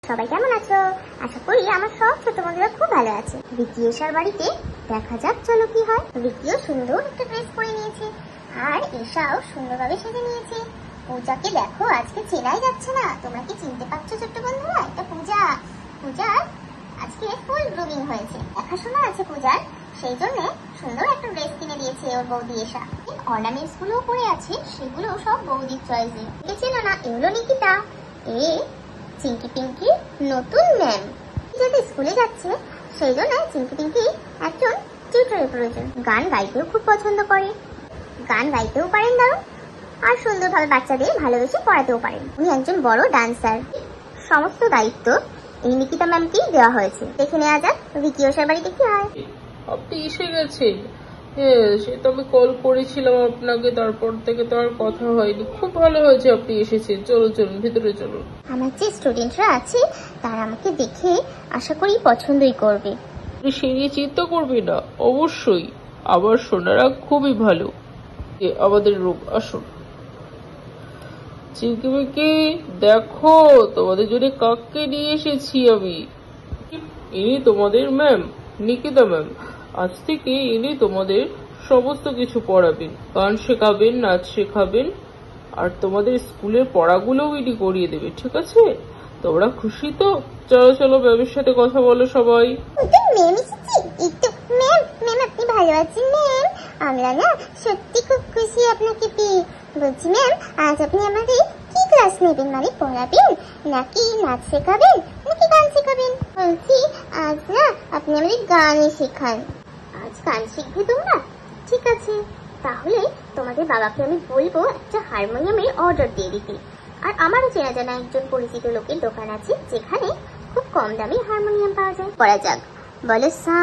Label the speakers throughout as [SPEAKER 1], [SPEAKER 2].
[SPEAKER 1] সবাই কেমন আছো? আশা করি আমার সব ছোট বন্ধুরা খুব ভালো আছে। রিকি এশার বাড়িতে দেখা যাক চলো কি হয়। রিকিও সুন্দর একটা ড্রেস পরে নিয়েছে আর এশাও সুন্দরভাবে সেজে নিয়েছে। পূজাকে দেখো আজকে চেনাই যাচ্ছে না। তোমরা কি চিনতে পারছো ছোট্ট বন্ধুরা? এটা পূজা। পূজার আজকে ফুল গ্রুমিং হয়েছে, দেখাশোনা আছে পূজার, সেই জন্য সুন্দর একটা ড্রেস কিনে দিয়েছে ওর বৌদি এশা। অর্নামেন্টস গুলো পরে আছে, সেগুলো সব বৌদির চয়েসে। দেখেছিল না, এগুলো নিকিতা, এ চিঙ্কি পিঙ্কি নতুন ম্যাম। যেহেতু স্কুলে যাচ্ছে সেই জন্য চিঙ্কি পিঙ্কি একজন টিউটরের প্রয়োজন। গান গাইতেও খুব পছন্দ করে, গান গাইতেও পারেন দারুণ, আর সুন্দরভাবে বাচ্চাদের ভালোবেসে পড়াতেও পারেন। উনি একজন বড় ডান্সার। সমস্ত দায়িত্ব এই নিকিতা ম্যামকেই দেওয়া হয়েছে। দেখে নেওয়া যাক রিকি এশার বাড়িতে কি হয়।
[SPEAKER 2] আপনি এসে গেছেন? সে তো আমি কল করেছিলাম আপনাকে, তারপর থেকে তো আর কথা হয়নি। খুব ভালো হয়েছে আপনি এসেছেন। চলুন চলুন ভিতরে চলুন।
[SPEAKER 1] আমার যে স্টুডেন্টরা আছে তারা আমাকে দেখে আশা করি পছন্দই করবে।
[SPEAKER 2] সে নিয়ে চিন্তা করবে না, অবশ্যই। আমার সোনারা খুবই ভালো। আমাদের রুম আসুন। চিঙ্কিমিকি দেখো তোমাদের জন্য কাককে নিয়ে এসেছি আমি। ইনি তোমাদের ম্যাম, নিকিতা ম্যাম। আজ থেকে ইনি তোমাদের সমস্ত কিছু পড়াবেন, গান শেখাবেন, নাচ শেখাবেন, আর তোমাদের স্কুলের পড়াগুলোও ইনি করিয়ে দেবে। ঠিক আছে? তোমরা খুশি তো? চলো চলো ম্যামের সাথে কথা বলো সবাই।
[SPEAKER 1] আপনি ভালো আছেন ম্যাম? আমরা না সত্যি খুব খুশি আপনাকে পেয়ে। বলছি ম্যাম, আজ আপনি আমাদের কি ক্লাস নেবেন? মানে পড়াবেন নাকি নাচ শেখাবেন নাকি গান শেখাবেন? বলছি আজ না আপনি আমাদের গানই শেখান। আজ গান শিখবে তোমরা? ঠিক আছে, তাহলে তোমাদের বাবাকে আমি বলবো একটা হারমোনিয়ামের অর্ডার দিয়ে দিতে। আর আমারও চেনা জানা একজন পরিচিত লোকের দোকান আছে যেখানে খুব কম দামে হারমোনিয়াম পাওয়া যায়। করা যাক। বলো সা।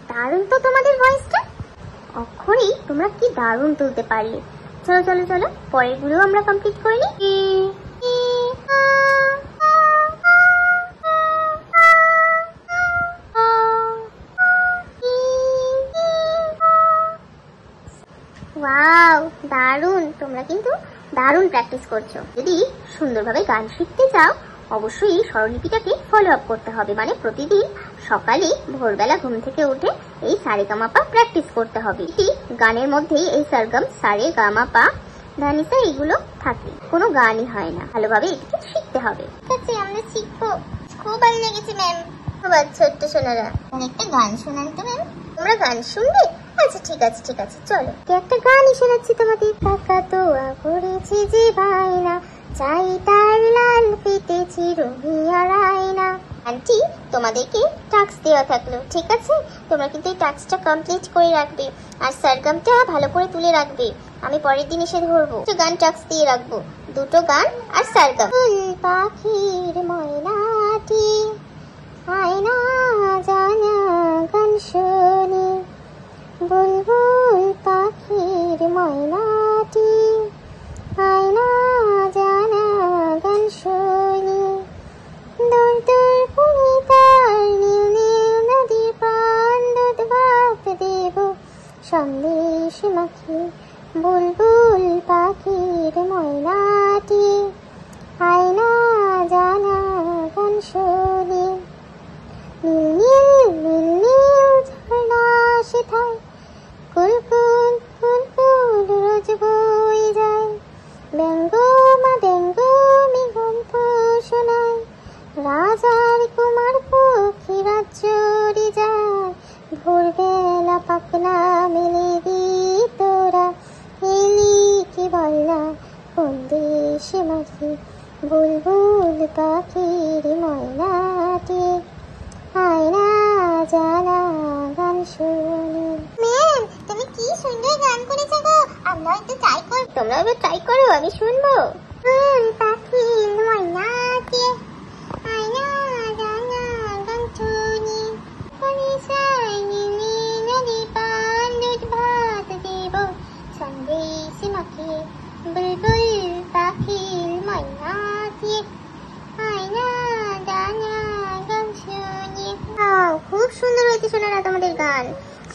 [SPEAKER 1] দারুণ তো তোমাদের ভয়েসটা, অক্ষরেই তোমরা কি দারুণ তুলতে পারলে। চলো চলো চলো পরের গুলো আমরা কমপ্লিট করে নিই। ওয়াও, দারুণ! তোমরা কিন্তু দারুণ প্র্যাকটিস করছো। যদি সুন্দরভাবে গান শিখতে চাও অবশ্যই স্বরলিপিটাকে ফলো আপ করতে হবে। মানে প্রতিদিন সকালে ভোরবেলা ঘুম থেকে উঠে এই সারেগামাপা প্র্যাকটিস করতে হবে। গানের মধ্যেই এই সরগম, সারে, গামা, পা, ধানিসা এগুলো থাকে, কোনো গানই হয় না। ভালোভাবে এটিকে শিখতে হবে। ঠিক আছে, আমরা শিখবো। খুব ভালো লেগেছে ম্যাম। খুব ছোট্ট সোনারা, একটা গান শোনান তো ম্যাম। তোমরা গান শুনবে? আচ্ছা ঠিক আছে ঠিক আছে, চলো একটা গানই শোনাচ্ছি তোমাদের। কাকা তো করেছে যে ভাইনা, চাই তার লাল পেতেছি রঙিয়ার আয়না। আন্টি, তোমাদেরকে টাস্ক দেওয়া থাকলো, ঠিক আছে? তোমরা কিন্তু এই টাস্কটা কমপ্লিট করে রাখবে আর সারগামটা ভালো করে তুলে রাখবে। আমি পরের দিন এসে ধরবো। গান টাস্ক দিয়ে রাখবো, দুটো গান আর সারগাম। ফুল পাখির ময়নাটি আয়না জানা গান শুনি, বুলবুল পাখির ময়নাটি আয়না জানা গান শুনি, দূর দূর পুনিতার নীল নীল নদীর পান দুধ ভাত দেব সন্দেশ মাখি, বুলবুল পাখির ময়নাটি আয়না জানা গান শুনি, নীল নীল নীল নীল ঝর্ণা সেথায় কুলকুল কুলকুল রোজ বয়ে যায়, ব্যঙ্গ মা ব্যঙ্গ গল্প শোনায়, রাজার কুমার পক্ষী রাজ্যে যায়, ভোরবেলা পাখনা মেলে দিই তোরা, এলি কি বলনা কোন দেশে মাঝি, বুলবুল পাখির ময়নাটি আয়না জানা গান শুনি। ম্যাম, তুমি কি সুন্দর গান করেছো গো। আমরা একটু ট্রাই করব। তোমরা এবার ট্রাই করো, আমি শুনবো। পাখির ময়নাটি আয়না জানা গান শুনি, পরিশায় নীলি নদী পান দুধ ভাত দেব সন্দেশ মাখি, বুলবুল পাখির ময়নাটি আয়না জানা গান শুনি। খুব সুন্দর হয়েছে সোনারা তোমাদের গান।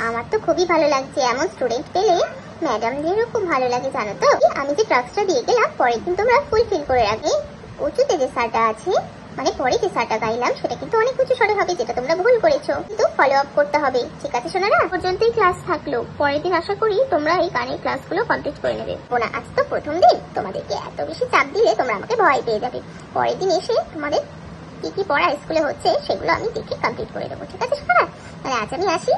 [SPEAKER 1] আমার তো খুবই ভালো লাগছে। এমন স্টুডেন্ট পেলে ম্যাডামদেরও খুব ভালো লাগে, জানো তো। আমি যে টাস্কটা দিয়ে গেলাম পরের দিন তোমরা ফুলফিল করে রাখবে। উঁচুতে যে স্যারটা আছে, মানে পরে যে স্যারটা গাইলাম সেটা কিন্তু অনেক উঁচু স্বরে হবে, যেটা তোমরা ভুল করেছো, কিন্তু ফলো আপ করতে হবে। ঠিক আছে সোনারা? পর্যন্তই ক্লাস থাকলো, পরের দিন আশা করি তোমরা এই গানের ক্লাসগুলো কমপ্লিট করে নেবে। না আজ তো প্রথম দিন, তোমাদেরকে এত বেশি চাপ দিলে তোমরা আমাকে ভয় পেয়ে যাবে। পরের দিন এসে তোমাদের কি কি পড়া স্কুলে হচ্ছে সেগুলো আমি দেখে কমপ্লিট করে দেবো। ঠিক আছে সোনারা? তাহলে আজ আমি আসি,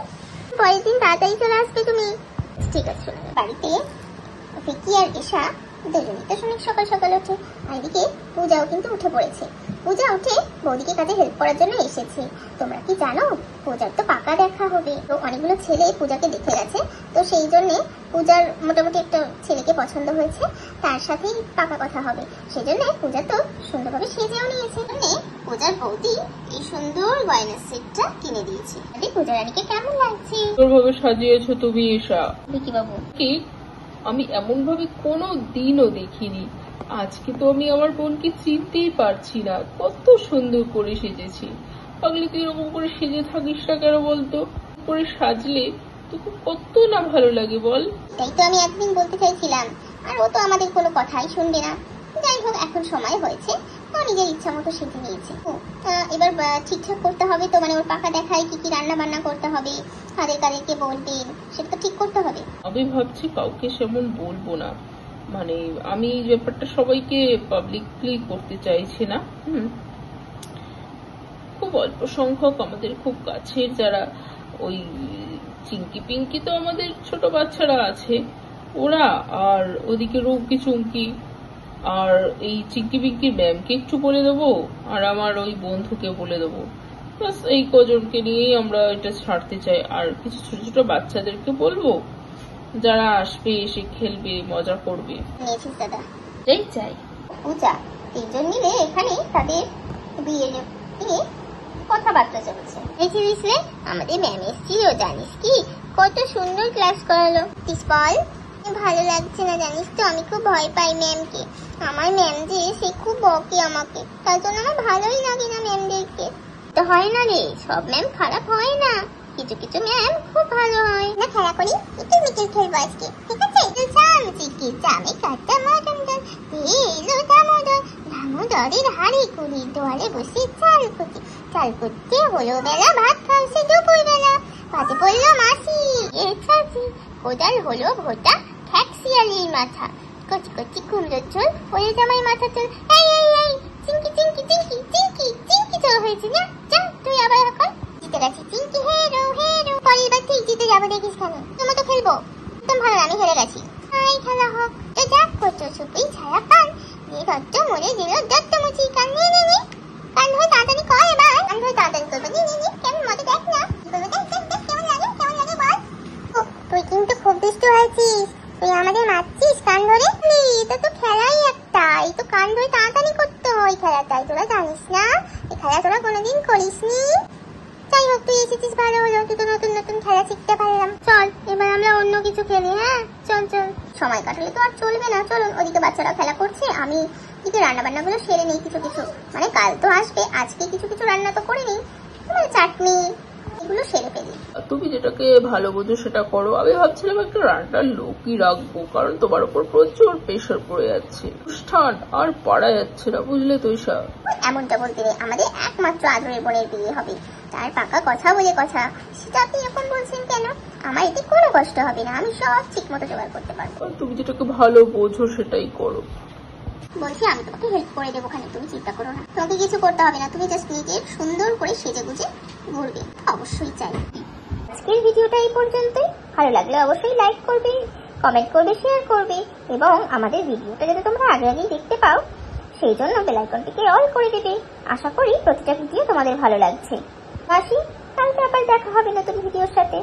[SPEAKER 1] পরের দিন তাড়াতাড়ি চলে আসবে তুমি। ঠিক আছে সোনারা। বাড়িতে ভিকি আর ঈশা দুজনেই তো অনেক সকাল সকাল ওঠে, আর এদিকে পূজাও কিন্তু উঠে পড়েছে। পূজা উঠে বৌদিকে কাজে হেল্প করার জন্য এসেছে। তোমরা কি জানো পূজার তো পাকা দেখা হবে, তো অনেকগুলো ছেলে পূজাকে দেখে গেছে, তো সেই জন্য পূজার মোটামুটি একটা ছেলেকে পছন্দ হয়েছে, তার সাথেই পাকা কথা হবে। সেই জন্য পূজা তো সুন্দরভাবে সেজেও নিয়েছে। পূজার বৌদি এই সুন্দর গয়নার সেটটা কিনে দিয়েছে। পূজা রানীকে কেমন লাগছে?
[SPEAKER 2] সুন্দরভাবে সাজিয়েছো তুমি ঈশা।
[SPEAKER 1] ভিকি বাবু
[SPEAKER 2] কি আমি এমন ভাবে কোনো দিনও দেখিনি। আজকে তো আমি আমার বোনকে চিনতেই পারছি না, কত সুন্দর করে সেজেছি। পাগলি তুই এরকম করে সেজে থাকিস না কেন বলতো? করে সাজলে তোকে কত না ভালো লাগে বল।
[SPEAKER 1] তাই তো আমি একদিন বলতে চাইছিলাম, আর ও তো আমাদের কোনো কথাই শুনবে না। যাই হোক, এখন সময় হয়েছে, ও নিজের ইচ্ছা মতো সেজে নিয়েছে। এবার ঠিকঠাক করতে হবে তো, মানে ওর পাকা দেখায় কি কি রান্না বান্না করতে হবে, কাদেরকে বলবেন সেটা তো ঠিক করতে হবে।
[SPEAKER 2] আমি ভাবছি কাউকে সেমন বলবো না, মানে আমি এই ব্যাপারটা সবাইকে পাবলিকলি করতে চাইছি না। খুব অল্প সংখ্যক আমাদের খুব কাছের যারা, ওই চিঙ্কি পিঙ্কি তো আমাদের ছোট বাচ্চারা আছে ওরা, আর ওদিকে রুমকি চুমকি, আর এই চিঙ্কি পিঙ্কির ম্যামকে একটু বলে দেবো, আর আমার ওই বন্ধুকে বলে দেবো। বাস এই কজনকে নিয়েই আমরা এটা ছাড়তে চাই। আর কিছু ছোট ছোট বাচ্চাদেরকে বলবো যারা আসবে, এসে খেলবে, মজা করবে।
[SPEAKER 1] দাদা
[SPEAKER 2] এই চাই
[SPEAKER 1] পূজা তিনজন মিলে এখানে তাদের বিয়ে নিয়ে কথাবার্তা চলছে। দেখিস রে আমাদের ম্যাম এসেছিল, জানিস কি কত সুন্দর ক্লাস করালো। বল ভালো লাগছে না জানিস তো, আমি খুব ভয় পাই ম্যামকে। আমার ম্যাম যে সে খুব বকে আমাকে, তার জন্য আমার ভালোই লাগে না ম্যামদেরকে। তো হয় না রে, সব ম্যাম খারাপ হয় না, কিছু কিছু ম্যাম খুব ভালো হয়। না খেলা করি, একটু মিকেল খেলবো আজকে, ঠিক আছে? চিকি চামে কাটা মদন এলো দামোদর, দামোদরের হাড়ি কুড়ি দোয়ারে বসে চাল করতে হলো বেলা, ভাত খাওয়াছে দুপুর বেলা, পাতে পড়লো মাছি এর ছাছি, কোদাল হলো ভোটা খ্যাকশিয়ালির মাথা, কচি কচি কুমড়োর ঝোল ওরে জামাই মাথা চল। এই এই এই চিঙ্কি চিঙ্কি চিঙ্কি চিঙ্কি চিঙ্কি চল হয়েছে না, যা তুই আবার এখন জিতে গেছি। চিঙ্কি হেরো হেরো, পরের বার ঠিক জিতে যাবো দেখিস কেন, তোমার তো খেলবো একদম ভালো, আমি হেরে গেছি। এই খেলা হোক তো, যা কত সুপি ছায়া পান নিয়ে দত্ত মরে দিল দত্ত মুচি কান নিয়ে নে নে, কান ধরে তাড়াতাড়ি কর, এবার কান ধরে তাড়াতাড়ি করবে। নে নে নে, কেমন মজা দেখ না, কেমন লাগে বল। তুই কিন্তু খুব দুষ্ট হয়েছিস, তুই আমাদের মারছিস কান ধরে। এটা তো খেলাই একটা, এই তো কান ধরে টানাটানি করতে হয় খেলাটাই, তোরা জানিস না এই খেলা তোরা কোনোদিন করিসনি। যাই হোক, তুই এসেছিস ভালো হলো, তুই তো নতুন নতুন খেলা শিখতে পারলাম। চল এবার আমরা অন্য কিছু খেলি। হ্যাঁ চল চল, সময় কাটালে তো আর চলবে না। চলুন, ওদিকে বাচ্চারা খেলা করছে, আমি এদিকে রান্না বান্না গুলো সেরে নিই কিছু কিছু, মানে কাল তো আসবে, আজকে কিছু কিছু রান্না তো করে নিই, মানে চাটনি এগুলো সেরে ফেলি।
[SPEAKER 2] তুমি যেটাকে ভালো বোঝো সেটা করো। আমি ভাবছিলাম একটা রান্নার লোকই রাখবো, কারণ তোমার উপর প্রচুর প্রেশার পড়ে যাচ্ছে, অনুষ্ঠান আর পারা যাচ্ছে না, বুঝলে তো ঈশা?
[SPEAKER 1] এমনটা বলতে নেই, আমাদের একমাত্র আদরের বোনের বিয়ে হবে, তার পাকা কথা বলে কথা, সেটা আপনি এখন বলছেন কেন? আমার এতে কোনো কষ্ট হবে না, আমি সব ঠিক মতো জোগাড় করতে পারবো।
[SPEAKER 2] তুমি যেটাকে ভালো বোঝো সেটাই করো।
[SPEAKER 1] বলছি আমি তোমাকে হেল্প করে দেবো, ওখানে তুমি চিন্তা করো না, তোমাকে কিছু করতে হবে না, তুমি জাস্ট নিজে সুন্দর করে সেজে গুজে ঘুরবে, অবশ্যই চাই। আজকের ভিডিওটা এই পর্যন্তই, ভালো লাগলে অবশ্যই লাইক করবে, কমেন্ট করবে, শেয়ার করবে, এবং আমাদের ভিডিওটা যাতে তোমরা আগে আগেই দেখতে পাও সেই জন্য বেল আইকনটিকে অল করে দেবে। আশা করি প্রতিটা ভিডিও তোমাদের ভালো লাগছে। আসি, কালকে আবার দেখা হবে নতুন ভিডিওর সাথে।